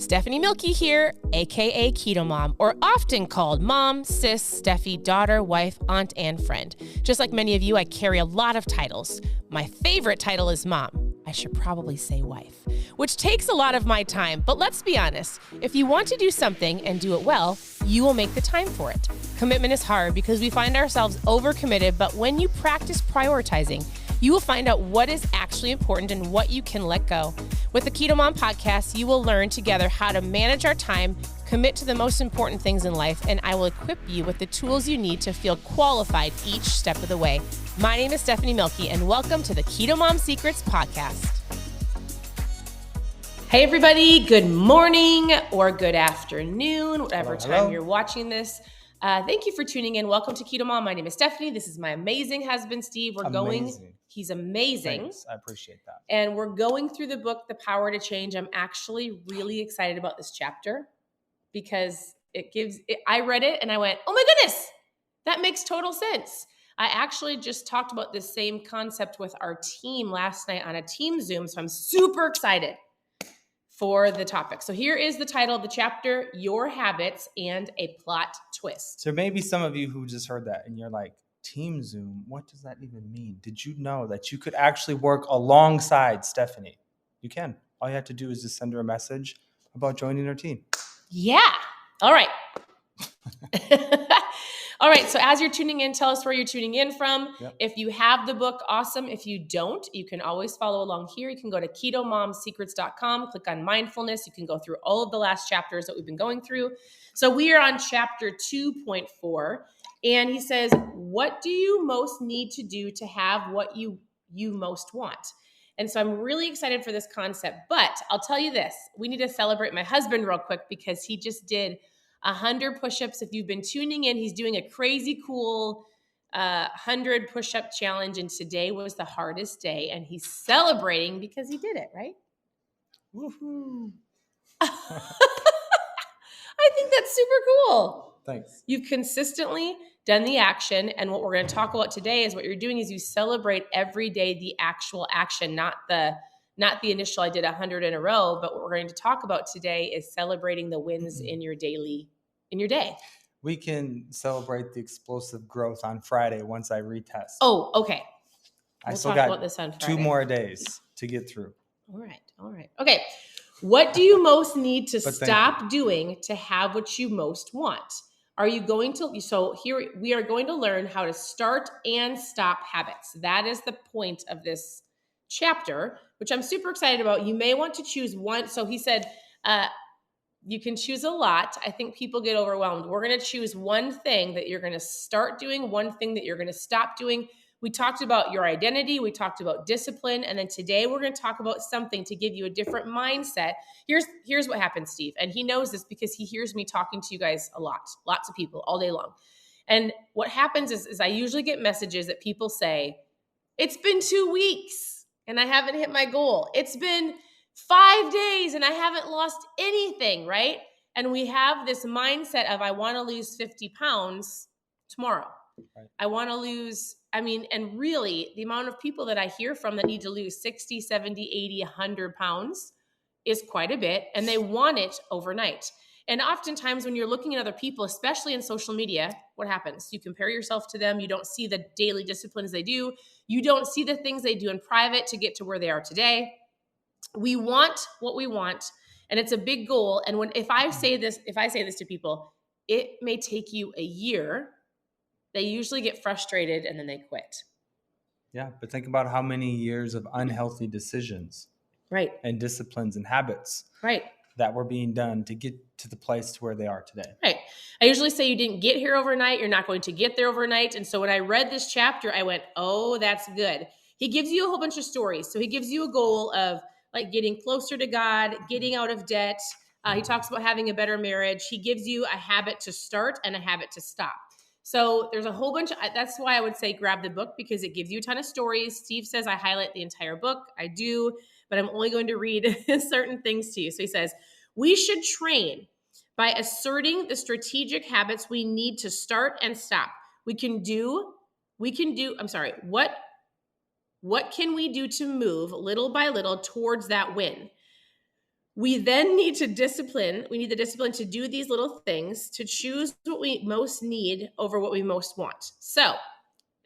Stephanie Milky here, aka KetoMOM, or often called mom, sis, Steffi, daughter, wife, aunt, and friend. Just like many of you, I carry a lot of titles. My favorite title is mom. I should probably say wife, which takes a lot of my time. But let's be honest, if you want to do something and do it well, you will make the time for it. Commitment is hard because we find ourselves overcommitted, but when you practice prioritizing, you will find out what is actually important and what you can let go. With the KetoMOM podcast, you will learn together how to manage our time, commit to the most important things in life, and I will equip you with the tools you need to feel qualified each step of the way. My name is Stephanie Milky, and welcome to the KetoMOM Secrets podcast. Hey everybody, good morning or good afternoon, whatever time you're watching this. Thank you for tuning in. Welcome to KetoMOM. My name is Stephanie. This is my amazing husband, Steve. He's amazing. Thanks. I appreciate that. And we're going through the book, The Power to Change. I'm actually really excited about this chapter because I read it and I went, oh my goodness, that makes total sense. I actually just talked about this same concept with our team last night on a team Zoom. So I'm super excited for the topic. So here is the title of the chapter, Your Habits and a Plot Twist. So maybe some of you who just heard that and you're like, Team Zoom, what does that even mean? Did you know that you could actually work alongside Stephanie? You can. All you have to do is just send her a message about joining her team. Yeah. All right. All right. So as you're tuning in, tell us where you're tuning in from. Yep. If you have the book, awesome. If you don't, you can always follow along here. You can go to ketomomsecrets.com, click on mindfulness. You can go through all of the last chapters that we've been going through. So we are on chapter 2.4. And he says, what do you most need to do to have what you most want? And so I'm really excited for this concept. But I'll tell you this. We need to celebrate my husband real quick because he just did 100 push-ups. If you've been tuning in, he's doing a crazy cool 100 push-up challenge. And today was the hardest day. And he's celebrating because he did it, right? Woohoo! I think that's super cool. Thanks. You've consistently done the action. And what we're going to talk about today is what you're doing is you celebrate every day the actual action, not the initial I did 100 in a row. But what we're going to talk about today is celebrating the wins in your day. We can celebrate the explosive growth on Friday once I retest. Oh, okay. I still got this on Friday. 2 more days to get through. All right. Okay. What do you most need to stop doing to have what you most want? Are you going to, so here we are going to learn how to start and stop habits. That is the point of this chapter, which I'm super excited about. You may want to choose one. So he said, you can choose a lot. I think people get overwhelmed. We're going to choose one thing that you're going to start doing, one thing that you're going to stop doing. We talked about your identity. We talked about discipline. And then today we're going to talk about something to give you a different mindset. Here's what happens, Steve. And he knows this because he hears me talking to you guys a lot, lots of people all day long. And what happens is I usually get messages that people say, it's been 2 weeks and I haven't hit my goal. It's been 5 days and I haven't lost anything, right? And we have this mindset of, I want to lose 50 pounds tomorrow. Right. I want to lose, and really the amount of people that I hear from that need to lose 60, 70, 80, 100 pounds is quite a bit. And they want it overnight. And oftentimes when you're looking at other people, especially in social media, what happens? You compare yourself to them. You don't see the daily disciplines they do. You don't see the things they do in private to get to where they are today. We want what we want. And it's a big goal. And if I say this to people, it may take you a year. They usually get frustrated and then they quit. Yeah, but think about how many years of unhealthy decisions, right, and disciplines and habits, right, that were being done to get to the place to where they are today. Right. I usually say you didn't get here overnight. You're not going to get there overnight. And so when I read this chapter, I went, oh, that's good. He gives you a whole bunch of stories. So he gives you a goal of like getting closer to God, getting out of debt. He talks about having a better marriage. He gives you a habit to start and a habit to stop. So there's a whole bunch. That's why I would say grab the book because it gives you a ton of stories. Steve says I highlight the entire book. I do, but I'm only going to read certain things to you. So he says, we should train by asserting the strategic habits we need to start and stop. What can we do to move little by little towards that win? We then need to discipline. We need the discipline to do these little things, to choose what we most need over what we most want. So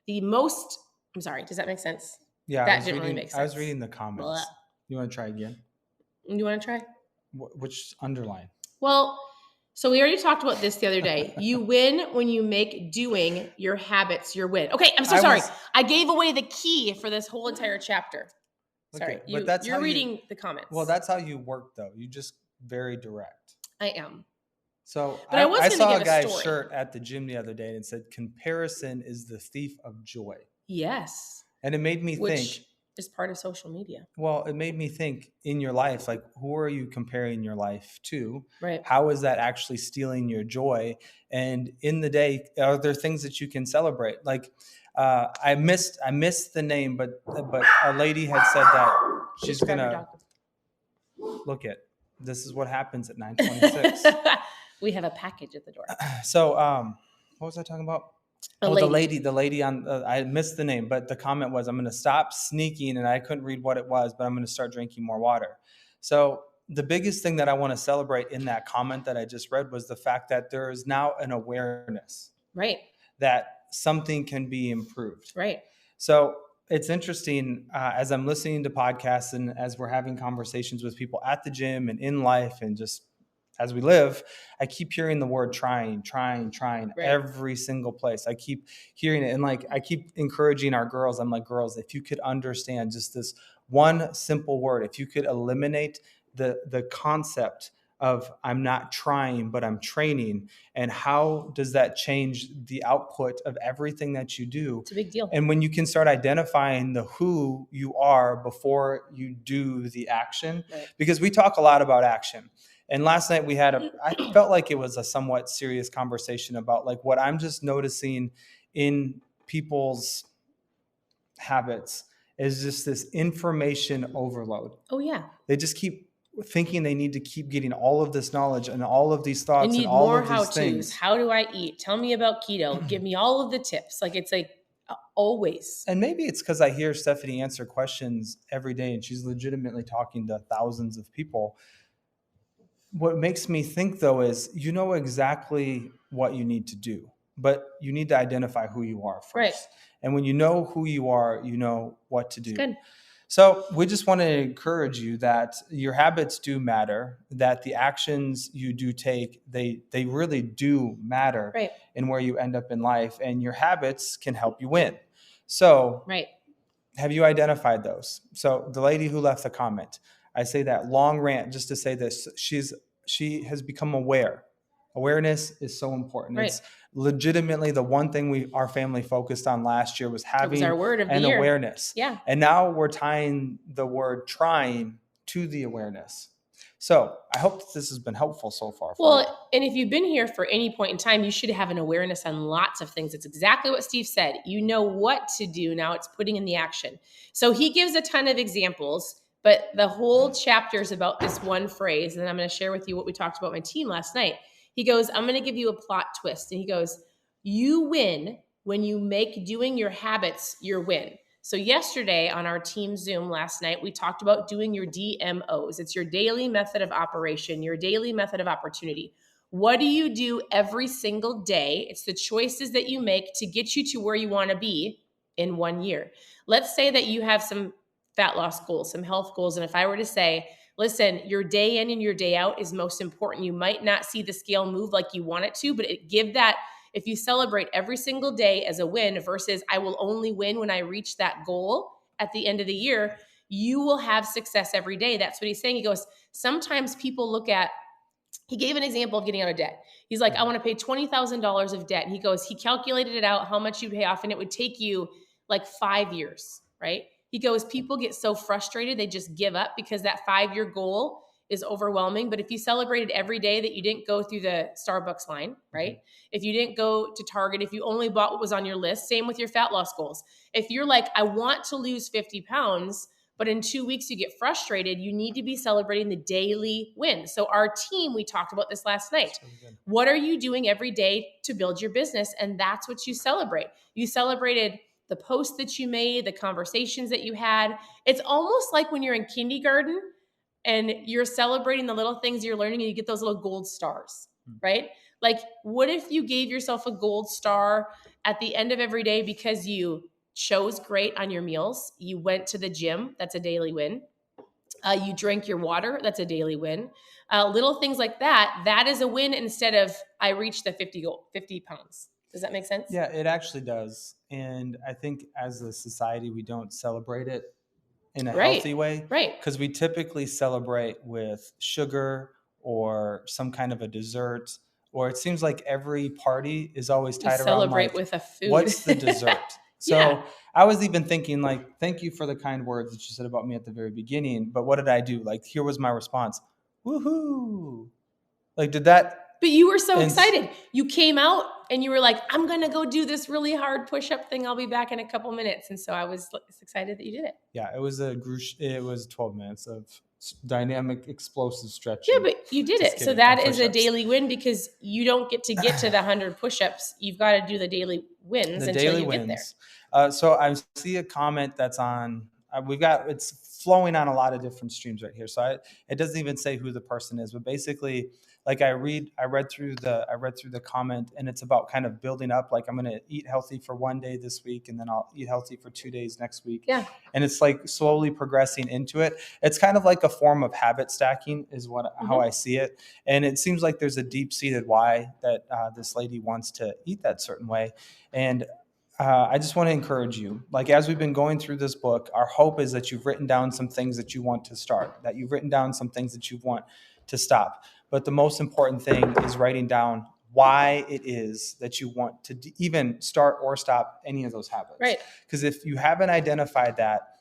I'm sorry, does that make sense? Yeah, That didn't really make sense. I was reading the comments. Blah. You want to try again? You want to try? Which underline? Well, so we already talked about this the other day. You win when you make doing your habits your win. Okay, I'm so sorry. I gave away the key for this whole entire chapter. Sorry, you're reading the comments. Well, that's how you work, though. You just very direct. I am. So I saw a guy's shirt at the gym the other day, and it said, "Comparison is the thief of joy." Yes. And it made me think. Which is part of social media. Well, it made me think in your life, like, who are you comparing your life to? Right. How is that actually stealing your joy? And in the day, are there things that you can celebrate? Like, I missed the name, but a lady had said that she's gonna look at. This is what happens at 9:26. We have a package at the door. So, what was I talking about? The lady on, I missed the name, but the comment was, I'm going to stop sneaking, and I couldn't read what it was, but I'm going to start drinking more water. So the biggest thing that I want to celebrate in that comment that I just read was the fact that there is now an awareness, right, that something can be improved. Right. So it's interesting as I'm listening to podcasts and as we're having conversations with people at the gym and in life and just as we live, I keep hearing the word trying right. Every single place. I keep hearing it. And like, I keep encouraging our girls. I'm like, girls, if you could understand just this one simple word, if you could eliminate the concept of I'm not trying, but I'm training. And how does that change the output of everything that you do? It's a big deal. And when you can start identifying the who you are before you do the action, right. Because we talk a lot about action. And last night we had I felt like it was a somewhat serious conversation about like what I'm just noticing in people's habits is just this information overload. Oh yeah. They just keep thinking they need to keep getting all of this knowledge and all of these thoughts and all of these things. How do I eat? Tell me about keto. Give me all of the tips. Like it's like always. And maybe it's because I hear Stephanie answer questions every day and she's legitimately talking to thousands of people. What makes me think, though, is you know exactly what you need to do, but you need to identify who you are first. Right. And when you know who you are, you know what to do. It's good. So we just want to encourage you that your habits do matter, that the actions you do take, they really do matter right. in where you end up in life, and your habits can help you win. So right. Have you identified those? So the lady who left the comment, I say that long rant just to say this. She has become aware. Awareness is so important. Right. It's legitimately the one thing our family focused on last year was having our word of the year. Awareness. Yeah. And now we're tying the word trying to the awareness. So I hope this has been helpful so far. Well, and if you've been here for any point in time, you should have an awareness on lots of things. It's exactly what Steve said. You know what to do. Now it's putting in the action. So he gives a ton of examples. But the whole chapter is about this one phrase, and I'm going to share with you what we talked about with my team last night. He goes, I'm going to give you a plot twist. And he goes, you win when you make doing your habits your win. So yesterday on our team Zoom last night, we talked about doing your DMOs. It's your daily method of operation, your daily method of opportunity. What do you do every single day? It's the choices that you make to get you to where you want to be in 1 year. Let's say that you have some fat loss goals, some health goals. And if I were to say, listen, your day in and your day out is most important. You might not see the scale move like you want it to, but if you celebrate every single day as a win versus I will only win when I reach that goal at the end of the year, you will have success every day. That's what he's saying. He goes, sometimes people he gave an example of getting out of debt. He's like, I want to pay $20,000 of debt. And he goes, he calculated it out, how much you'd pay off, and it would take you like 5 years, right? He goes, people get so frustrated, they just give up because that 5-year goal is overwhelming. But if you celebrated every day that you didn't go through the Starbucks line, right? If you didn't go to Target, if you only bought what was on your list, same with your fat loss goals. If you're like, I want to lose 50 pounds, but in 2 weeks you get frustrated, you need to be celebrating the daily win. So our team, we talked about this last night. What are you doing every day to build your business? And that's what you celebrate. You celebrated the posts that you made, the conversations that you had. It's almost like when you're in kindergarten and you're celebrating the little things you're learning and you get those little gold stars, right? Like, what if you gave yourself a gold star at the end of every day because you chose great on your meals, you went to the gym, that's a daily win. You drank your water, that's a daily win. Little things like that, that is a win instead of I reached the 50 pounds. Does that make sense? Yeah, it actually does. And I think as a society, we don't celebrate it in a healthy way. Right. Because we typically celebrate with sugar or some kind of a dessert. Or it seems like every party is always tied around Celebrate like, with a food. what's the dessert? So Yeah. I was even thinking like, thank you for the kind words that you said about me at the very beginning. But what did I do? Like, here was my response. Woohoo. Like, did that? But you were so excited. You came out and you were like, I'm going to go do this really hard push-up thing. I'll be back in a couple minutes. And so I was excited that you did it. Yeah, it was 12 minutes of dynamic, explosive stretching. Yeah, but you did it. So that is a daily win because you don't get to the 100 push-ups. You've got to do the daily wins until you get there. So I see a comment that's on, it's flowing on a lot of different streams right here. So it doesn't even say who the person is, but basically, like I read through the comment, and it's about kind of building up. Like, I'm going to eat healthy for one day this week, and then I'll eat healthy for 2 days next week. Yeah. And it's like slowly progressing into it. It's kind of like a form of habit stacking is how I see it. And it seems like there's a deep-seated why that this lady wants to eat that certain way. And I just want to encourage you, like, as we've been going through this book, our hope is that you've written down some things that you want to start, that you've written down some things that you want to stop. But the most important thing is writing down why it is that you want to even start or stop any of those habits. Right. Because if you haven't identified that,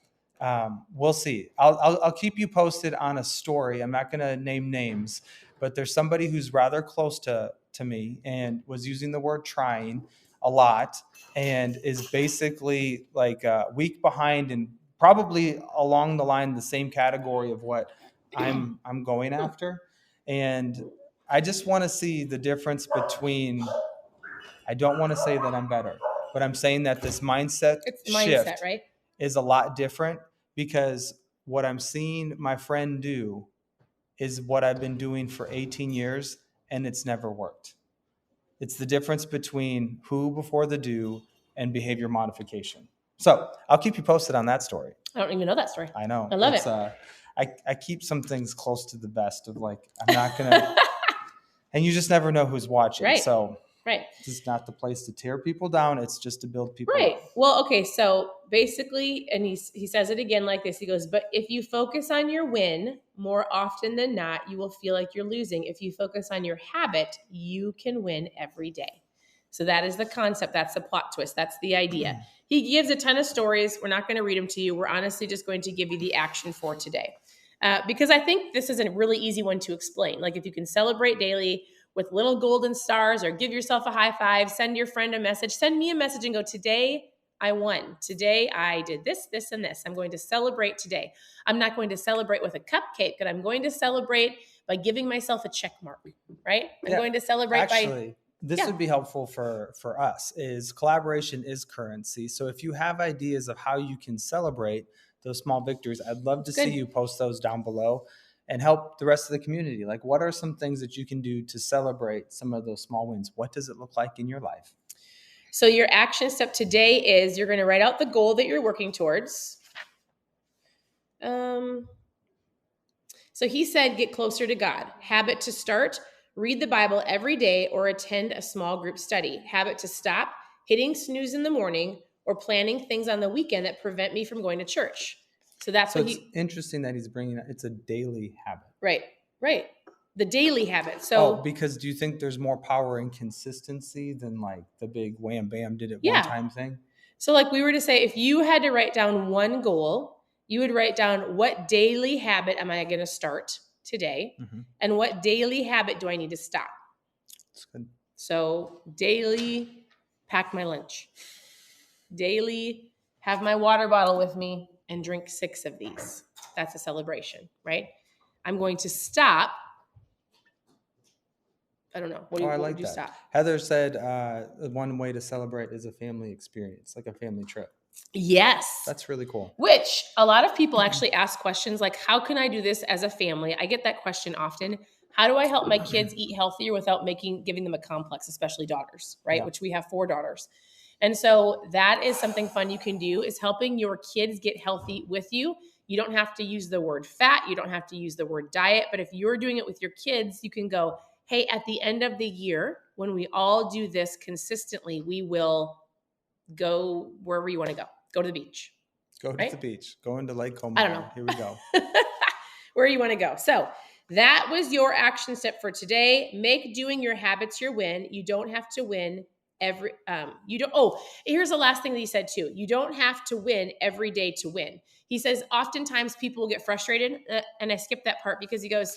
we'll see. I'll keep you posted on a story. I'm not going to name names, but there's somebody who's rather close to me and was using the word trying a lot and is basically like a week behind and probably along the line the same category of what I'm going after. And I just want to see the difference between, I don't want to say that I'm better, but I'm saying that this mindset shift right? is a lot different, because what I'm seeing my friend do is what I've been doing for 18 years and it's never worked. It's the difference between who before the do and behavior modification. So I'll keep you posted on that story. I don't even know that story. I know. I love it. I keep some things close to the vest of like, I'm not going to, and you just never know who's watching. Right. So right. This is not the place to tear people down. It's just to build people right. up. Well, okay. So basically, and he says it again like this. He goes, but if you focus on your win more often than not, you will feel like you're losing. If you focus on your habit, you can win every day. So that is the concept. That's the plot twist. That's the idea. He gives a ton of stories. We're not going to read them to you. We're honestly just going to give you the action for today. Because I think this is a really easy one to explain. Like, if you can celebrate daily with little golden stars, or give yourself a high five, send your friend a message, send me a message and go, today I won. Today I did this, this, and this. I'm going to celebrate today. I'm not going to celebrate with a cupcake, but I'm going to celebrate by giving myself a check mark, right? I'm going to celebrate this would be helpful for us. Is collaboration is currency. So if you have ideas of how you can celebrate those small victories, I'd love to see you post those down below and help the rest of the community. Like, what are some things that you can do to celebrate some of those small wins? What does it look like in your life? So your action step today is you're going to write out the goal that you're working towards. So he said, get closer to God. Habit to start, read the Bible every day or attend a small group study. Habit to stop, hitting snooze in the morning or planning things on the weekend that prevent me from going to church. So that's what it's interesting that he's bringing it. It's a daily habit. Right. The daily habit. So because do you think there's more power in consistency than like the big wham bam did it one time thing? So like we were to say, if you had to write down one goal, you would write down, what daily habit am I going to start today? Mm-hmm. And what daily habit do I need to stop? That's good. So daily, pack my lunch. Daily, have my water bottle with me and drink 6 of these. That's a celebration, right? I'm going to stop. I don't know. What would you stop? Heather said one way to celebrate is a family experience, like a family trip. Yes. That's really cool. Which a lot of people actually ask questions like, how can I do this as a family? I get that question often. How do I help my kids eat healthier without giving them a complex, especially daughters, right? Yeah. Which we have 4 daughters. And so that is something fun you can do, is helping your kids get healthy with you. You don't have to use the word fat. You don't have to use the word diet. But if you're doing it with your kids, you can go, hey, at the end of the year, when we all do this consistently, we will go wherever you want to go. Go to the beach. Go to right? the beach. Go into Lake Como. I don't know. Here we go. Where you want to go. So that was your action step for today. Make doing your habits your win. You don't have to win here's the last thing that he said too. You don't have to win every day to win. He says, oftentimes people will get frustrated. And I skipped that part because he goes,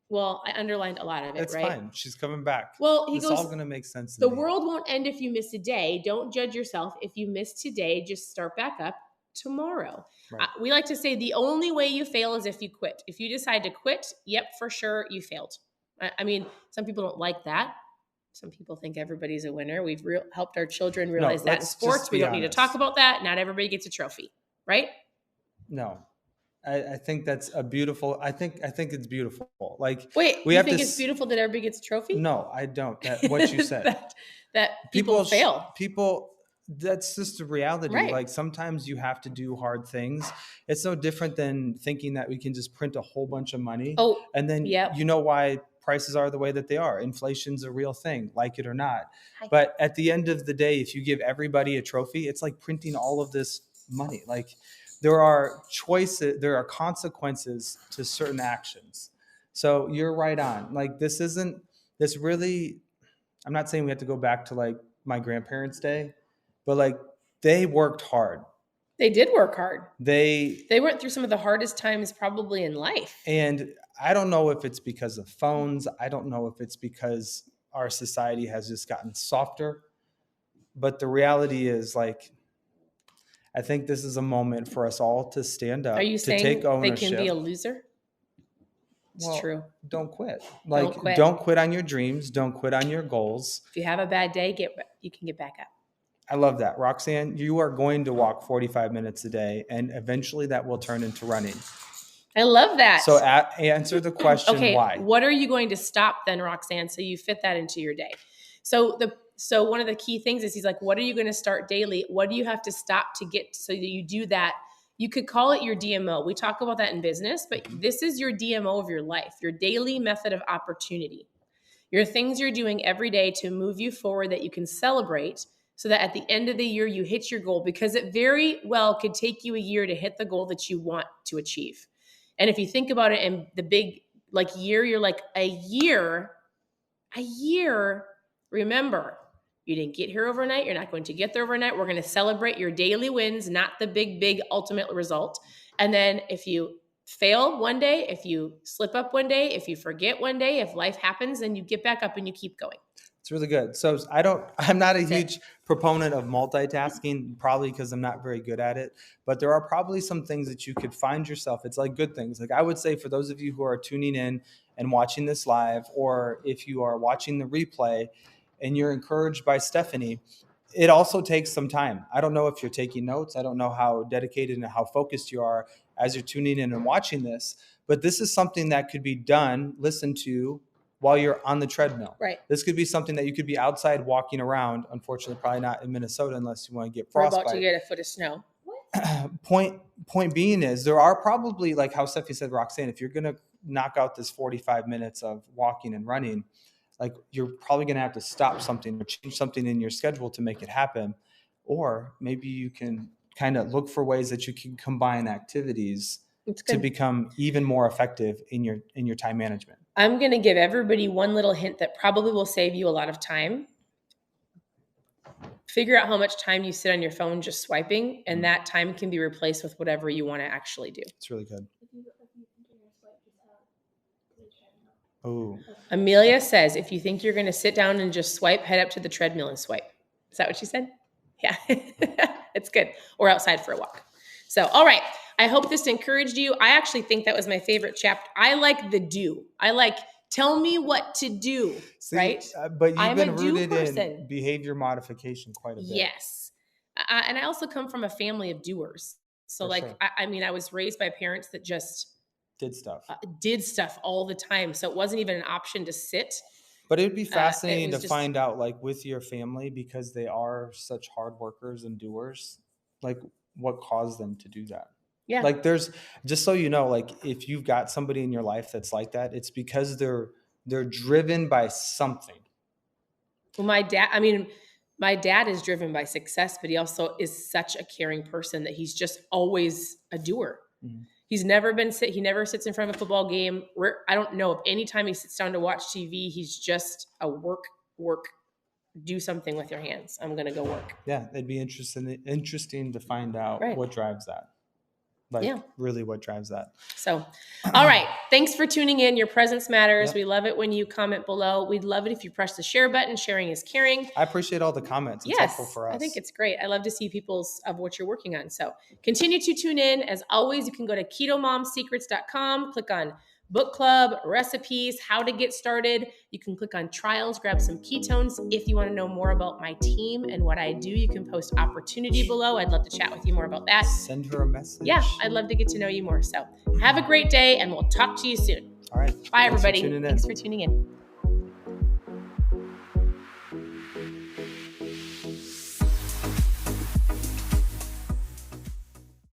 well, I underlined a lot of it, It's right? fine. She's coming back. Well, he It's goes, all going to make sense. The world won't end if you miss a day. Don't judge yourself. If you miss today, just start back up tomorrow. Right. We like to say the only way you fail is if you quit. If you decide to quit, yep, for sure, you failed. I mean, some people don't like that. Some people think everybody's a winner. We've helped our children realize that in sports. We don't need to talk about that. Not everybody gets a trophy, right? No. I think that's a beautiful. I think it's beautiful. Like, wait, you think it's beautiful that everybody gets a trophy? No, I don't. What you said. that people fail. People. That's just the reality. Right. Like, sometimes you have to do hard things. It's no different than thinking that we can just print a whole bunch of money. Oh, and then yep. You know why prices are the way that they are. Inflation's a real thing, like it or not. But at the end of the day, if you give everybody a trophy, it's like printing all of this money. Like, there are choices, there are consequences to certain actions. So you're right on. Like, I'm not saying we have to go back to like my grandparents' day, but like, they worked hard. They did work hard. They went through some of the hardest times probably in life. And I don't know if it's because of phones. I don't know if it's because our society has just gotten softer. But the reality is, like, I think this is a moment for us all to stand up. Are you saying take ownership. They can be a loser? It's true. Don't quit. Like, don't quit on your dreams. Don't quit on your goals. If you have a bad day, you can get back up. I love that. Roxanne, you are going to walk 45 minutes a day, and eventually that will turn into running. I love that. So answer the question, okay, why? What are you going to stop then, Roxanne, so you fit that into your day? So one of the key things is he's like, what are you going to start daily? What do you have to stop to get so that you do that? You could call it your DMO. We talk about that in business, but this is your DMO of your life, your daily method of opportunity. Your things you're doing every day to move you forward that you can celebrate so that at the end of the year, you hit your goal, because it very well could take you a year to hit the goal that you want to achieve. And if you think about it in the big year, you're like, a year, remember, you didn't get here overnight. You're not going to get there overnight. We're going to celebrate your daily wins, not the big ultimate result. And then if you fail one day, if you slip up one day, if you forget one day, if life happens, then you get back up and you keep going. It's really good. So I'm not a huge proponent of multitasking, probably because I'm not very good at it, but there are probably some things that you could find yourself. It's like good things. Like, I would say for those of you who are tuning in and watching this live, or if you are watching the replay and you're encouraged by Stephanie, it also takes some time. I don't know if you're taking notes. I don't know how dedicated and how focused you are as you're tuning in and watching this, but this is something that could be done, listened to, while you're on the treadmill. Right. This could be something that you could be outside walking around. Unfortunately, probably not in Minnesota unless you want to get frostbite. We're about to get a foot of snow. Point being is, there are probably, like how Steffi said, Roxanne, if you're going to knock out this 45 minutes of walking and running, like, you're probably going to have to stop something or change something in your schedule to make it happen. Or maybe you can kind of look for ways that you can combine activities to become even more effective in your time management. I'm going to give everybody one little hint that probably will save you a lot of time. Figure out how much time you sit on your phone just swiping, and that time can be replaced with whatever you want to actually do. It's really good. Oh. Amelia says, if you think you're going to sit down and just swipe, head up to the treadmill and swipe. Is that what she said? Yeah, it's good. Or outside for a walk. So, all right. I hope this encouraged you. I actually think that was my favorite chapter. I like the do. I like, tell me what to do. See, right? But you've been rooted in behavior modification quite a bit. Yes. And I also come from a family of doers. So For like, sure. I mean, I was raised by parents that just Did stuff. did stuff all the time. So it wasn't even an option to sit. But it'd be fascinating to just find out, like, with your family, because they are such hard workers and doers, like, what caused them to do that. Yeah. Like, there's, just so you know, like, if you've got somebody in your life that's like that, it's because they're driven by something. Well, my dad is driven by success, but he also is such a caring person that he's just always a doer. Mhm. He never sits in front of a football game. I don't know if any time he sits down to watch TV, he's just a work, do something with your hands. I'm going to go work. Yeah, it'd be interesting to find out Right. what drives that. Like, Yeah. really what drives that. So, all right. Thanks for tuning in. Your presence matters. Yep. We love it when you comment below. We'd love it if you press the share button. Sharing is caring. I appreciate all the comments. It's helpful for us. I think it's great. I love to see people's of what you're working on. So continue to tune in. As always, you can go to ketomomsecrets.com, click on book club, recipes, how to get started. You can click on trials, grab some ketones. If you want to know more about my team and what I do, you can post opportunity below. I'd love to chat with you more about that. Send her a message. Yeah, I'd love to get to know you more. So have a great day, and we'll talk to you soon. All right. Bye, everybody. Thanks for tuning in.